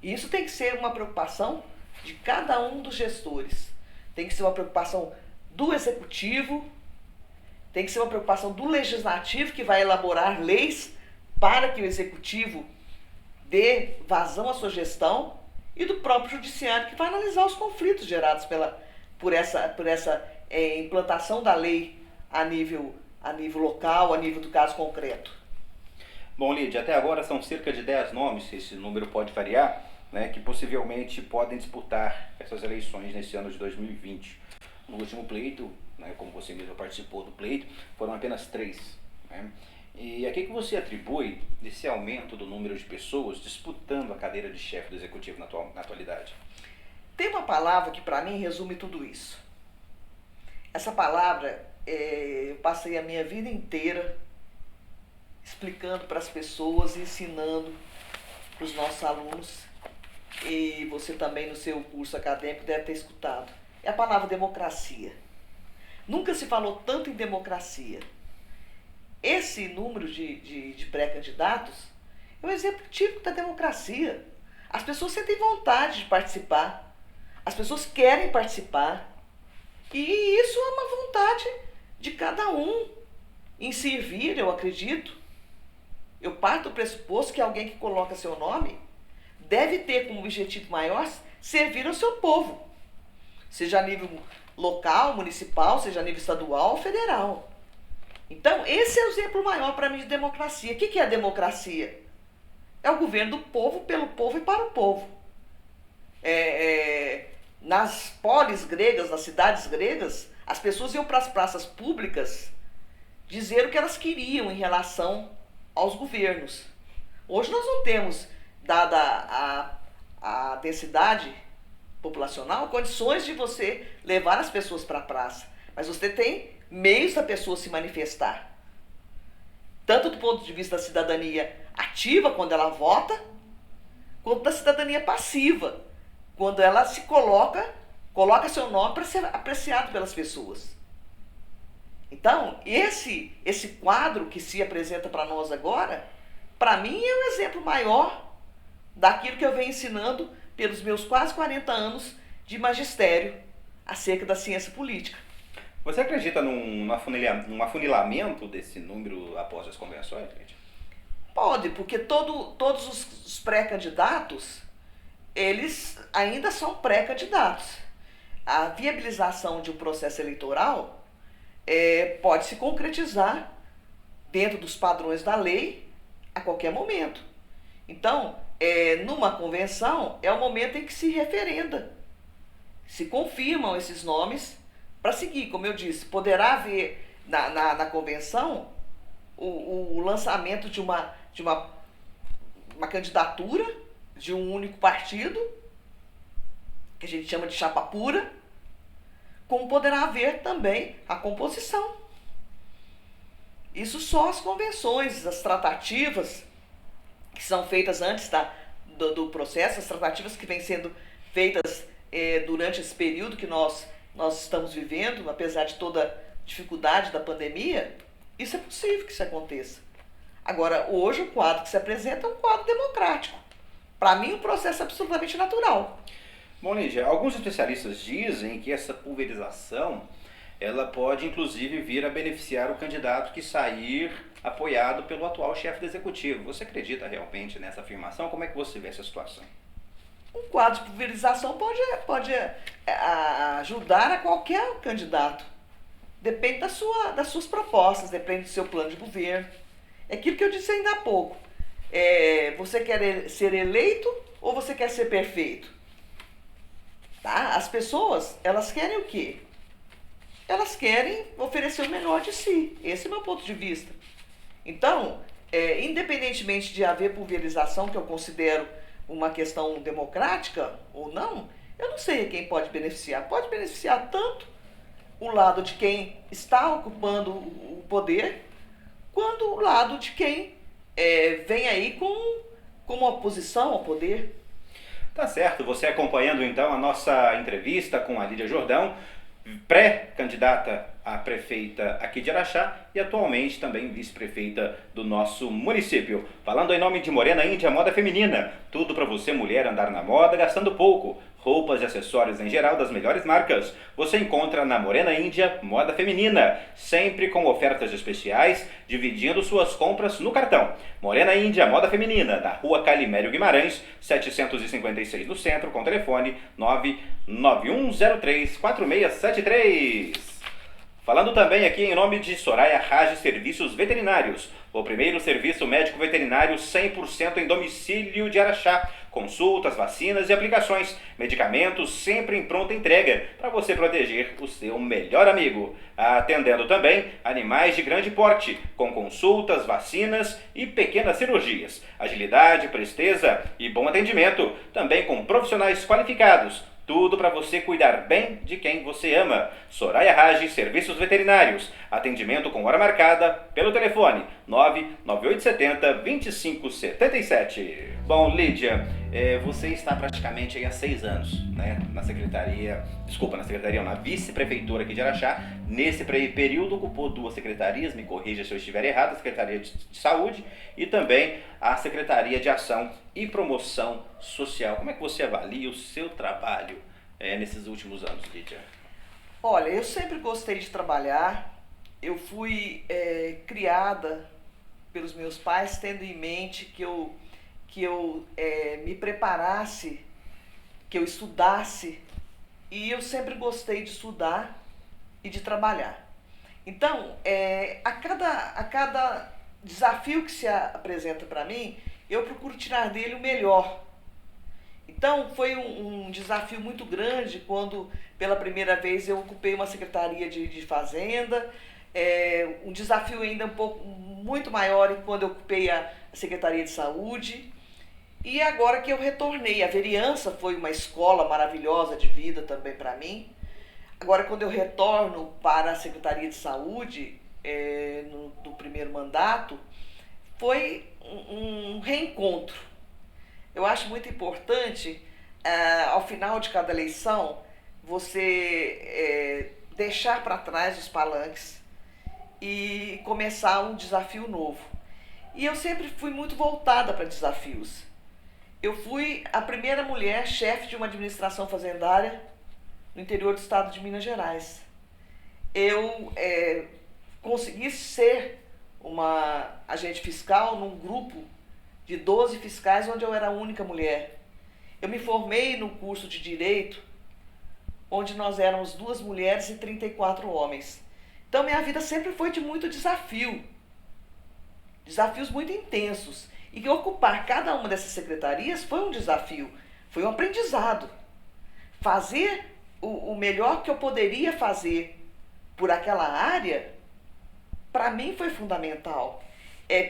E isso tem que ser uma preocupação de cada um dos gestores. Tem que ser uma preocupação do executivo, tem que ser uma preocupação do legislativo, que vai elaborar leis para que o executivo dê vazão à sua gestão, e do próprio judiciário, que vai analisar os conflitos gerados por essa implantação da lei a nível local, a nível do caso concreto. Bom, Lídia, até agora são cerca de 10 nomes, esse número pode variar, né, que possivelmente podem disputar essas eleições nesse ano de 2020. No último pleito, né, como você mesmo participou do pleito, foram apenas 3. Né? E a que você atribui esse aumento do número de pessoas disputando a cadeira de chefe do Executivo na atualidade? Tem uma palavra que para mim resume tudo isso. Essa palavra, eu passei a minha vida inteira explicando para as pessoas, ensinando para os nossos alunos, e você também no seu curso acadêmico deve ter escutado. É a palavra democracia. Nunca se falou tanto em democracia. Esse número de pré-candidatos é um exemplo típico da democracia. As pessoas sentem vontade de participar, as pessoas querem participar, e isso é uma vontade de cada um em servir, eu acredito. Eu parto do pressuposto que alguém que coloca seu nome deve ter como objetivo maior servir ao seu povo, seja a nível local, municipal, seja a nível estadual ou federal. Então, esse é o exemplo maior para mim de democracia. O que é a democracia? É o governo do povo, pelo povo e para o povo. Nas polis gregas, nas cidades gregas, as pessoas iam para as praças públicas dizer o que elas queriam em relação aos governos. Hoje nós não temos, dada a densidade populacional, condições de você levar as pessoas para a praça. Mas você tem meios da pessoa se manifestar. Tanto do ponto de vista da cidadania ativa, quando ela vota, quanto da cidadania passiva, quando ela se coloca seu nome para ser apreciado pelas pessoas. Então, esse quadro que se apresenta para nós agora, para mim é um exemplo maior daquilo que eu venho ensinando pelos meus quase 40 anos de magistério acerca da ciência política. Você acredita num afunilamento desse número após as convenções, gente? Pode, porque todos os pré-candidatos, eles ainda são pré-candidatos. A viabilização de um processo eleitoral pode se concretizar dentro dos padrões da lei a qualquer momento. Então, numa convenção, é o momento em que se referenda, se confirmam esses nomes para seguir. Como eu disse, poderá haver na convenção o lançamento de uma candidatura de um único partido, que a gente chama de chapa pura, como poderá haver também a composição. Isso só as convenções, as tratativas que são feitas antes do processo, as tratativas que vêm sendo feitas durante esse período que nós estamos vivendo, apesar de toda a dificuldade da pandemia, isso é possível que isso aconteça. Agora, hoje o quadro que se apresenta é um quadro democrático. Para mim, um processo absolutamente natural. Bom, Lídia, alguns especialistas dizem que essa pulverização ela pode inclusive vir a beneficiar o candidato que sair apoiado pelo atual chefe do executivo. Você acredita realmente nessa afirmação? Como é que você vê essa situação? Um quadro de pulverização pode ajudar a qualquer candidato. Depende das suas propostas, depende do seu plano de governo. É aquilo que eu disse ainda há pouco. Você quer ser eleito ou você quer ser perfeito? Tá? As pessoas, elas querem o quê? Elas querem oferecer o melhor de si. Esse é o meu ponto de vista. Então, independentemente de haver pulverização, que eu considero uma questão democrática ou não, eu não sei quem pode beneficiar. Pode beneficiar tanto o lado de quem está ocupando o poder, quanto o lado de quem vem aí com uma oposição ao poder. Tá certo, você acompanhando então a nossa entrevista com a Lídia Jordão, pré-candidata a prefeita aqui de Araxá e atualmente também vice-prefeita do nosso município. Falando em nome de Morena Índia Moda Feminina, tudo para você mulher andar na moda gastando pouco. Roupas e acessórios em geral das melhores marcas você encontra na Morena Índia Moda Feminina, sempre com ofertas especiais, dividindo suas compras no cartão. Morena Índia Moda Feminina, na rua Calimério Guimarães, 756 no centro, com telefone 991034673. Falando também aqui em nome de Soraya Rage Serviços Veterinários, o primeiro serviço médico veterinário 100% em domicílio de Araxá. Consultas, vacinas e aplicações, medicamentos sempre em pronta entrega para você proteger o seu melhor amigo. Atendendo também animais de grande porte, com consultas, vacinas e pequenas cirurgias. Agilidade, presteza e bom atendimento, também com profissionais qualificados. Tudo para você cuidar bem de quem você ama. Soraya Rage Serviços Veterinários. Atendimento com hora marcada pelo telefone 99870-2577. Bom, Lídia, você está praticamente aí há 6 anos, né, na vice-prefeitura aqui de Araxá. Nesse período ocupou 2 secretarias, me corrija se eu estiver errado, a Secretaria de Saúde e também a Secretaria de Ação e Promoção Social. Como é que você avalia o seu trabalho nesses últimos anos, Lídia? Olha, eu sempre gostei de trabalhar. Eu fui criada pelos meus pais tendo em mente que eu me preparasse, que eu estudasse, e eu sempre gostei de estudar e de trabalhar. Então, a cada desafio que se apresenta para mim, eu procuro tirar dele o melhor. Então, foi um desafio muito grande quando, pela primeira vez, eu ocupei uma secretaria de Fazenda, um desafio ainda muito maior quando eu ocupei a Secretaria de Saúde. E agora que eu retornei, a vereança foi uma escola maravilhosa de vida também para mim. Agora, quando eu retorno para a Secretaria de Saúde, no primeiro mandato, foi um reencontro. Eu acho muito importante, ao final de cada eleição, você deixar para trás os palanques e começar um desafio novo. E eu sempre fui muito voltada para desafios. Eu fui a primeira mulher chefe de uma administração fazendária no interior do estado de Minas Gerais. eu consegui ser uma agente fiscal num grupo de 12 fiscais onde eu era a única mulher. Eu me formei no curso de Direito, onde nós éramos 2 mulheres e 34 homens. Então minha vida sempre foi de muito desafio, desafios muito intensos. E ocupar cada uma dessas secretarias foi um desafio, foi um aprendizado. Fazer o melhor que eu poderia fazer por aquela área, para mim foi fundamental.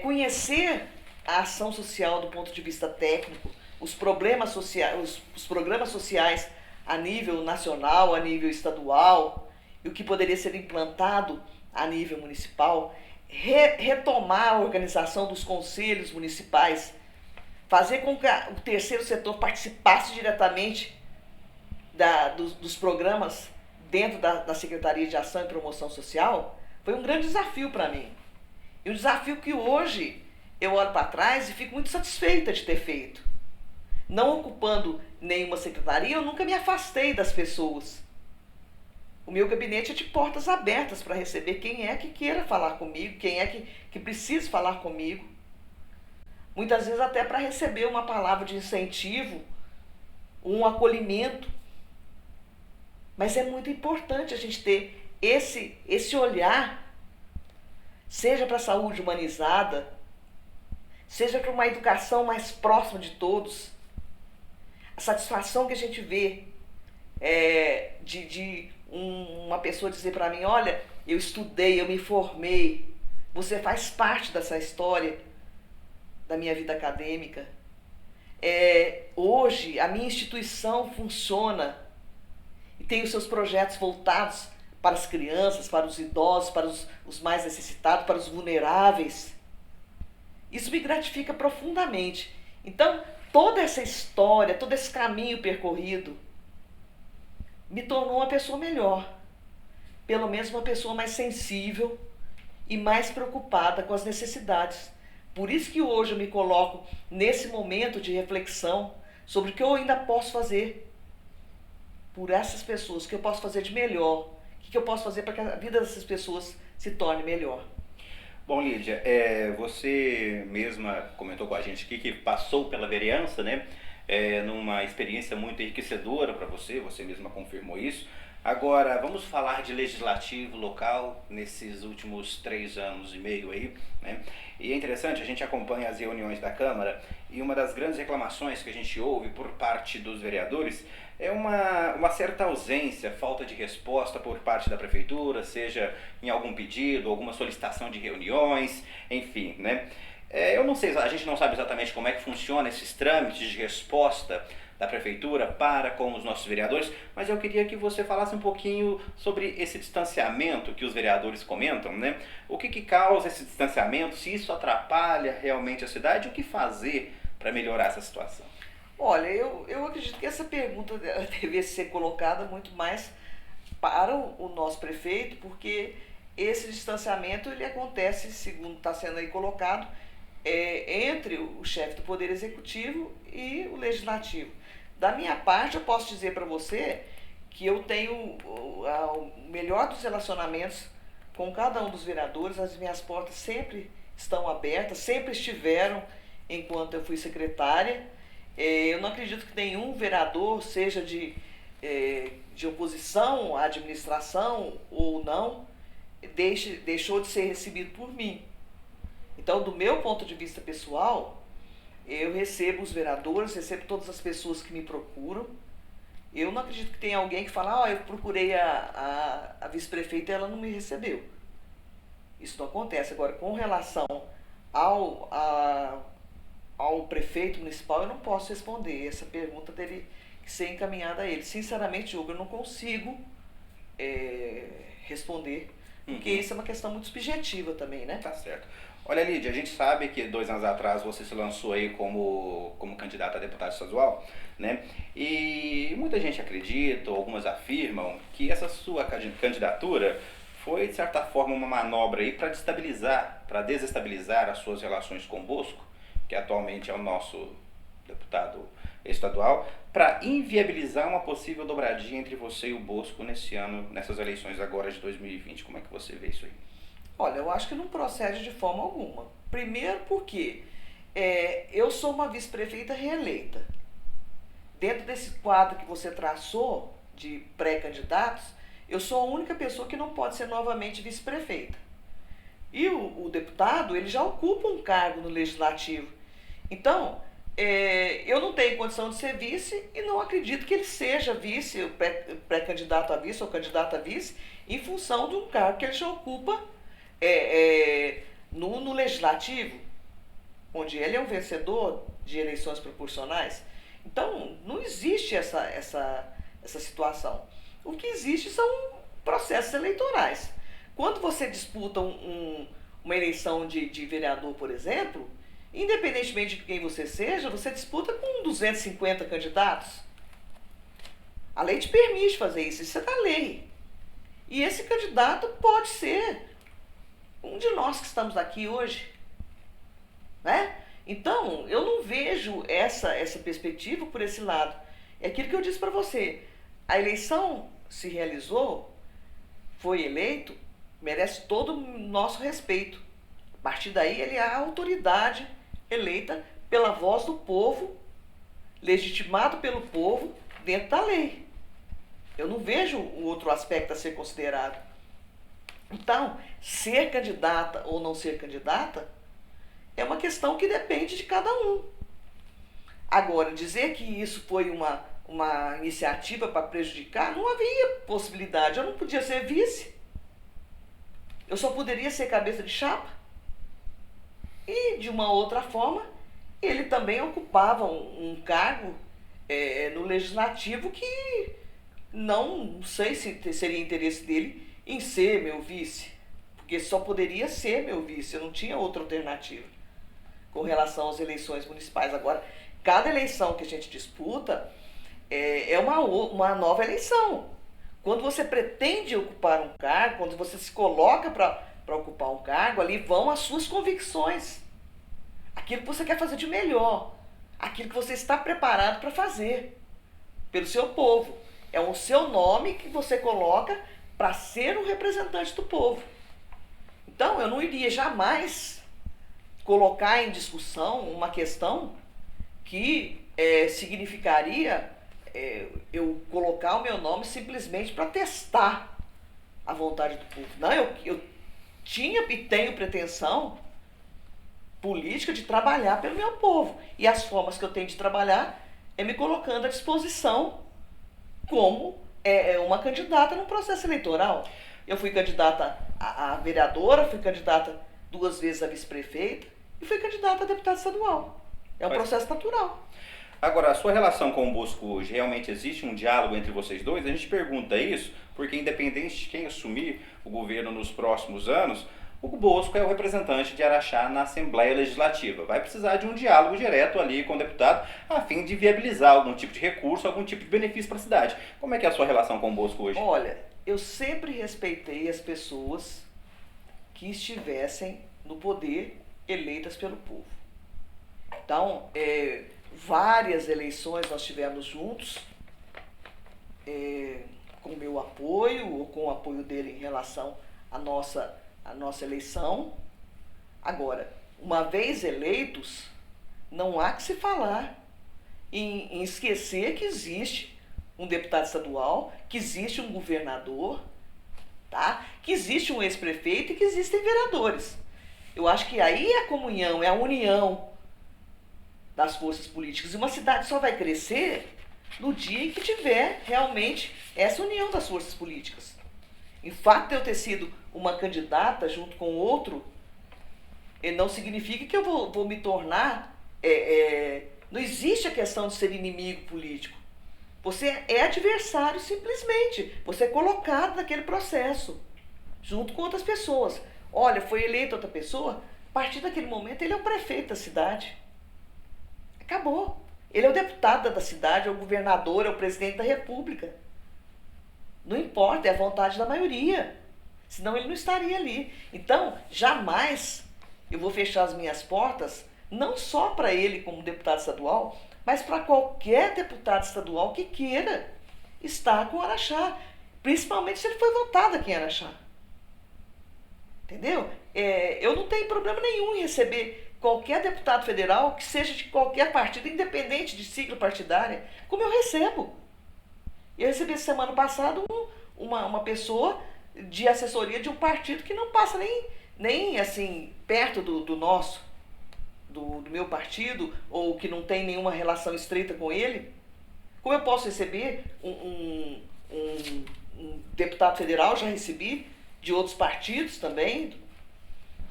Conhecer a ação social do ponto de vista técnico, os problemas sociais, os programas sociais a nível nacional, a nível estadual, e o que poderia ser implantado a nível municipal, retomar a organização dos conselhos municipais, fazer com que o terceiro setor participasse diretamente dos programas dentro da Secretaria de Ação e Promoção Social, foi um grande desafio para mim. E um desafio que hoje eu olho para trás e fico muito satisfeita de ter feito. Não ocupando nenhuma secretaria, eu nunca me afastei das pessoas. O meu gabinete é de portas abertas para receber quem é que queira falar comigo, quem é que precisa falar comigo. Muitas vezes até para receber uma palavra de incentivo, um acolhimento. Mas é muito importante a gente ter esse olhar, seja para a saúde humanizada, seja para uma educação mais próxima de todos. A satisfação que a gente vê de uma pessoa dizer para mim, olha, eu estudei, eu me formei, você faz parte dessa história da minha vida acadêmica. Hoje a minha instituição funciona e tem os seus projetos voltados para as crianças, para os idosos, para os mais necessitados, para os vulneráveis. Isso me gratifica profundamente. Então, toda essa história, todo esse caminho percorrido me tornou uma pessoa melhor. Pelo menos uma pessoa mais sensível e mais preocupada com as necessidades. Por isso que hoje eu me coloco nesse momento de reflexão sobre o que eu ainda posso fazer por essas pessoas, o que eu posso fazer de melhor, o que eu posso fazer para que a vida dessas pessoas se torne melhor. Bom, Lídia, você mesma comentou com a gente aqui que passou pela vereança, né? Numa experiência muito enriquecedora para você mesma confirmou isso. Agora, vamos falar de legislativo local nesses últimos 3 anos e meio aí, né? E é interessante, a gente acompanha as reuniões da Câmara e uma das grandes reclamações que a gente ouve por parte dos vereadores é uma certa ausência, falta de resposta por parte da Prefeitura, seja em algum pedido, alguma solicitação de reuniões, enfim, né? Eu não sei, a gente não sabe exatamente como é que funciona esses trâmites de resposta da Prefeitura para com os nossos vereadores, mas eu queria que você falasse um pouquinho sobre esse distanciamento que os vereadores comentam, né? O que causa esse distanciamento, se isso atrapalha realmente a cidade, o que fazer para melhorar essa situação? Olha, eu acredito que essa pergunta deve ser colocada muito mais para o nosso prefeito, porque esse distanciamento ele acontece, segundo está sendo aí colocado, entre o chefe do Poder Executivo e o Legislativo. Da minha parte, eu posso dizer para você que eu tenho o melhor dos relacionamentos com cada um dos vereadores. As minhas portas sempre estão abertas, sempre estiveram enquanto eu fui secretária. Eu não acredito que nenhum vereador, seja de oposição à administração ou não, deixou de ser recebido por mim. Então, do meu ponto de vista pessoal, eu recebo os vereadores, recebo todas as pessoas que me procuram. Eu não acredito que tenha alguém que fala, eu procurei a vice-prefeita e ela não me recebeu. Isso não acontece. Agora, com relação ao prefeito municipal, eu não posso responder. Essa pergunta deve ser encaminhada a ele. Sinceramente, Hugo, eu não consigo responder, porque isso é uma questão muito subjetiva também, né? Tá certo. Olha, Lídia, a gente sabe que 2 anos atrás você se lançou aí como candidata a deputado estadual, né? E muita gente acredita, ou algumas afirmam, que essa sua candidatura foi, de certa forma, uma manobra aí para desestabilizar as suas relações com o Bosco, que atualmente é o nosso deputado estadual, para inviabilizar uma possível dobradinha entre você e o Bosco nesse ano, nessas eleições agora de 2020? Como é que você vê isso aí? Olha, eu acho que não procede de forma alguma. Primeiro porque eu sou uma vice-prefeita reeleita. Dentro desse quadro que você traçou de pré-candidatos, eu sou a única pessoa que não pode ser novamente vice-prefeita. E o deputado, ele já ocupa um cargo no legislativo. Então, eu não tenho condição de ser vice e não acredito que ele seja vice, pré-candidato a vice ou candidato a vice, em função de um cargo que ele já ocupa no legislativo, onde ele é um vencedor de eleições proporcionais. Então, não existe essa situação. O que existe são processos eleitorais. Quando você disputa uma eleição de vereador, por exemplo, independentemente de quem você seja, você disputa com 250 candidatos. A lei te permite fazer isso, isso é da lei. E esse candidato pode ser um de nós que estamos aqui hoje, né? Então, eu não vejo essa perspectiva por esse lado. É aquilo que eu disse para você. A eleição se realizou, foi eleito, merece todo o nosso respeito. A partir daí, ele é a autoridade eleita pela voz do povo, legitimado pelo povo, dentro da lei. Eu não vejo um outro aspecto a ser considerado. Então, ser candidata ou não ser candidata é uma questão que depende de cada um. Agora, dizer que isso foi uma iniciativa para prejudicar, não havia possibilidade. Eu não podia ser vice. Eu só poderia ser cabeça de chapa. E, de uma outra forma, ele também ocupava um cargo no legislativo que não sei se seria interesse dele em ser meu vice. Porque só poderia ser meu vice, eu não tinha outra alternativa com relação às eleições municipais. Agora, cada eleição que a gente disputa é uma nova eleição. Quando você pretende ocupar um cargo, quando você se coloca para ocupar um cargo, ali vão as suas convicções. Aquilo que você quer fazer de melhor. Aquilo que você está preparado para fazer pelo seu povo. É o seu nome que você coloca para ser o representante do povo. Então, eu não iria jamais colocar em discussão uma questão que significaria eu colocar o meu nome simplesmente para testar a vontade do povo. Não, eu tinha e tenho pretensão política de trabalhar pelo meu povo. E as formas que eu tenho de trabalhar é me colocando à disposição como uma candidata no processo eleitoral. Eu fui candidata a vereadora, fui candidata 2 vezes a vice-prefeita e fui candidata a deputada estadual. É um processo natural. Agora, a sua relação com o Bosco hoje, realmente existe um diálogo entre vocês dois? A gente pergunta isso porque, independente de quem assumir o governo nos próximos anos, o Bosco é o representante de Araxá na Assembleia Legislativa. Vai precisar de um diálogo direto ali com o deputado a fim de viabilizar algum tipo de recurso, algum tipo de benefício para a cidade. Como é que é a sua relação com o Bosco hoje? Olha, eu sempre respeitei as pessoas que estivessem no poder eleitas pelo povo. Então, várias eleições nós tivemos juntos, com o meu apoio ou com o apoio dele em relação à nossa eleição. Agora, uma vez eleitos, não há que se falar em esquecer que existe um deputado estadual, que existe um governador, tá? Que existe um ex-prefeito e que existem vereadores. Eu acho que aí é a comunhão, é a união das forças políticas. E uma cidade só vai crescer no dia em que tiver realmente essa união das forças políticas. Em fato de eu ter sido uma candidata junto com outro, não significa que eu vou me tornar... não existe a questão de ser inimigo político. Você é adversário simplesmente. Você é colocado naquele processo, junto com outras pessoas. Olha, foi eleita outra pessoa, a partir daquele momento ele é o prefeito da cidade. Acabou. Ele é o deputado da cidade, é o governador, é o presidente da república. Não importa, é a vontade da maioria. Senão ele não estaria ali. Então, jamais eu vou fechar as minhas portas, não só para ele como deputado estadual, mas para qualquer deputado estadual que queira estar com o Araxá, principalmente se ele foi votado aqui em Araxá. Entendeu? Eu não tenho problema nenhum em receber qualquer deputado federal que seja de qualquer partido, independente de sigla partidária, como eu recebo. Eu recebi semana passada uma pessoa de assessoria de um partido que não passa nem assim, perto do nosso, do meu partido, ou que não tem nenhuma relação estreita com ele. Como eu posso receber um deputado federal, já recebi, de outros partidos também.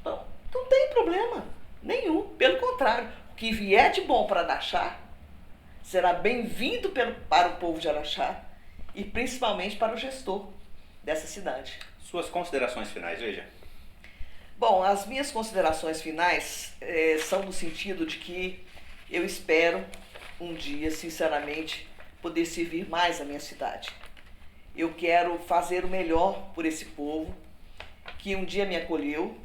Não tem problema nenhum. Pelo contrário, o que vier de bom para Araxá será bem-vindo para o povo de Araxá e principalmente para o gestor dessa cidade. Suas considerações finais, veja. Bom, as minhas considerações finais são no sentido de que eu espero um dia, sinceramente, poder servir mais a minha cidade. Eu quero fazer o melhor por esse povo que um dia me acolheu.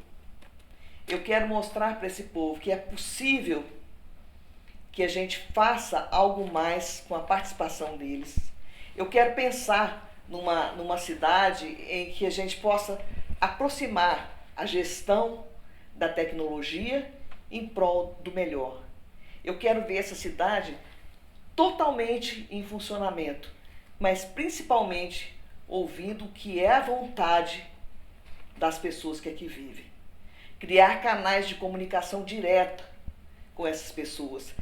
Eu quero mostrar para esse povo que é possível que a gente faça algo mais com a participação deles. Eu quero pensar numa cidade em que a gente possa aproximar a gestão da tecnologia em prol do melhor. Eu quero ver essa cidade totalmente em funcionamento, mas principalmente ouvindo o que é a vontade das pessoas que aqui vivem. Criar canais de comunicação direta com essas pessoas.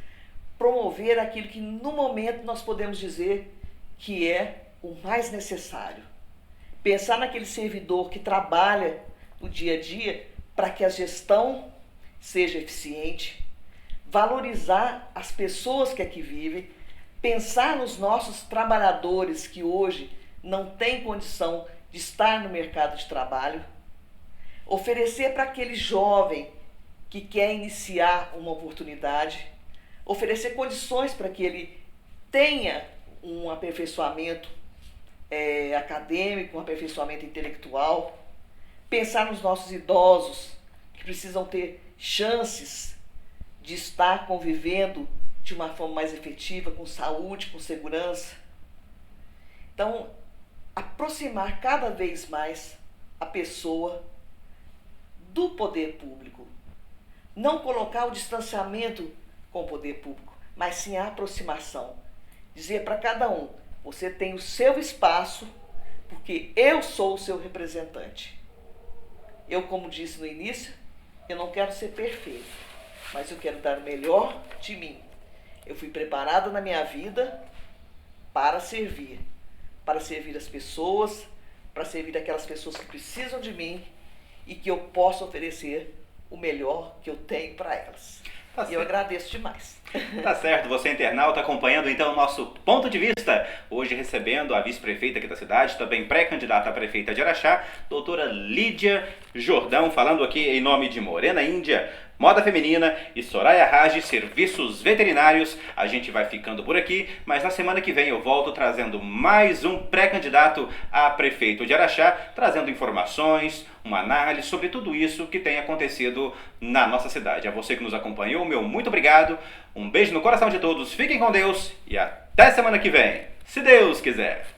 Promover aquilo que no momento nós podemos dizer que é o mais necessário. Pensar naquele servidor que trabalha no dia a dia para que a gestão seja eficiente. Valorizar as pessoas que aqui vivem. Pensar nos nossos trabalhadores que hoje não têm condição de estar no mercado de trabalho. Oferecer para aquele jovem que quer iniciar uma oportunidade, oferecer condições para que ele tenha um aperfeiçoamento acadêmico, um aperfeiçoamento intelectual. Pensar nos nossos idosos que precisam ter chances de estar convivendo de uma forma mais efetiva, com saúde, com segurança. Então, aproximar cada vez mais a pessoa do poder público. Não colocar o distanciamento com o poder público, mas sim a aproximação. Dizer para cada um, você tem o seu espaço, porque eu sou o seu representante. Eu, como disse no início, eu não quero ser perfeito, mas eu quero dar o melhor de mim. Eu fui preparado na minha vida para servir as pessoas, para servir aquelas pessoas que precisam de mim e que eu posso oferecer o melhor que eu tenho para elas. E eu agradeço demais. Tá certo, você internauta acompanhando então o nosso ponto de vista. Hoje recebendo a vice-prefeita aqui da cidade, também pré-candidata a prefeita de Araxá, doutora Lídia Jordão, falando aqui em nome de Morena Índia, Moda Feminina e Soraya Raj, Serviços Veterinários. A gente vai ficando por aqui, mas na semana que vem eu volto trazendo mais um pré-candidato a prefeito de Araxá, trazendo informações, uma análise sobre tudo isso que tem acontecido na nossa cidade. A você que nos acompanhou, meu muito obrigado, um beijo no coração de todos, fiquem com Deus e até semana que vem, se Deus quiser.